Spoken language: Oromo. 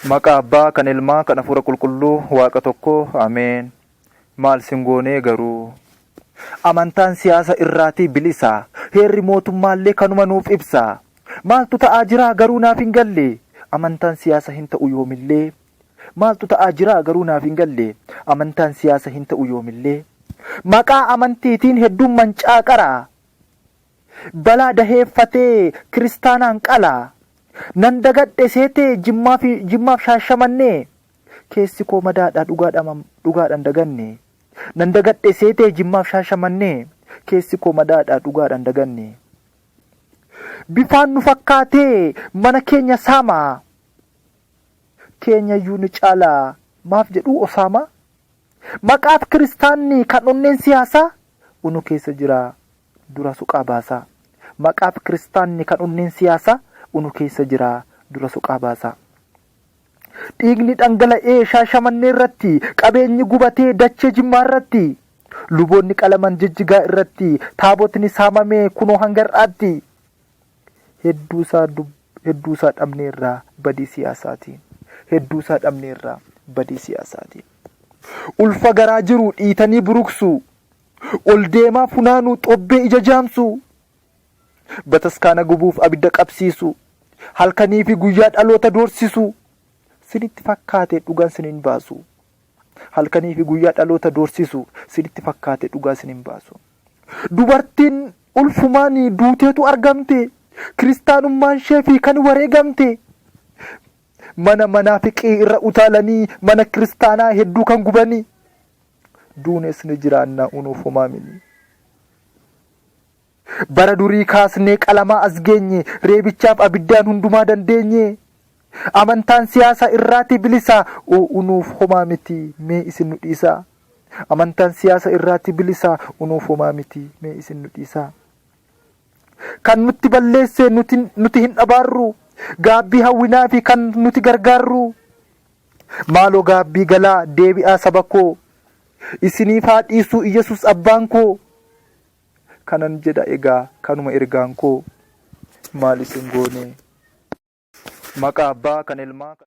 Maqaa Abbaa, kan Ilmaa, kan Hafuura Qulqulluu, Waaqa tokko, Ameen. Maal singoonee garuu amantaan siyaasa irraatii bilisa, heerri mootummaallee kanuma nuuf ibsa. Maaltu ta'aa jira garuu naaf hin galle, amantaan siyaasa hin ta'u yoomillee. Maaltu ta'aa jira garuu naaf hin galle, amantaan siyaasa hin ta'u yoomillee. Maqaa amantiitiin hedduun mancaaqara, balaa daheeffatee kiristaanaan qala. Nan dagadhe seetee jimmaaf shaashamannee, keessi koo madaadhaa dhugaadhaan daganne. Nan dagadhe seetee jimmaaf shaashamannee, keessi koo madaadhaa dhugaadhaan daganne. Bifaan nu fakkaatee mana keenya saama, keenyayyuu ni caalaa maaf jedhuu Osaama. Maqaaf kiristaanni kan onneen siyaasaa, unu keessa jira dura suqaa baasa. Maqaaf kiristaanni kan onneen siyaasaa, unu keessa jira dura suqaa baasa. Dhiigni dhangala'ee shaashamannee irratti, qabeenyi gubatee dachee Jimmaa irratti, luboonni qalaman Jijjigaa irratti, taabotni saamamee kunoo hanga har'aatti. Hedduusaa dhabneerraa badii siyaasaatiin. Hedduusaa dhabneerraa badii siyaasaatiin. Ulfa garaa jiru dhiitanii buruqsu, ol deemaa funaanuu xobbee ija jaamsu. Bataskaana gubuuf abidda qabsiisu, halkanii fi guyyaa dhaloota doorsisu. Sinitti fakkaate dhugaan sinin baasu. Halkanii fi guyyaa dhaloota doorsisu, sinitti fakkaate dhugaa sinin baasu. Dubartiin ulfumaanii duuteetu argamte, kiristaanummaan ishee fi kan wareegamte. Mana manaafiqii irra utaalanii, mana kiristaanaa hedduu kan gubanii. Duunees ni jiraannaa unuuf homaa miti. Bara durii kaasnee qalamaa as geenye, reebichaaf abiddaan hundumaa dandeenye. Amantaan siyaasa irraatii bilisa, unuuf homaa miti, mee isin nu dhiisaa. Amantaan siyaasa irraatii bilisa, unuuf homaa miti, mee isin nu dhiisaa. Kan nutti balleesse nuti hin dhabaarru, gaabbii hawwinaa fi kan nuti gargaarru. Maaloo gaabbii galaa deebi'aa saba koo, isiniif haa dhiisu Iyesuus abbaan koo. Kanan jedha egaa kanuma ergaan koo, maal isin goone. Maqaa Abbaa, kan Ilmaa.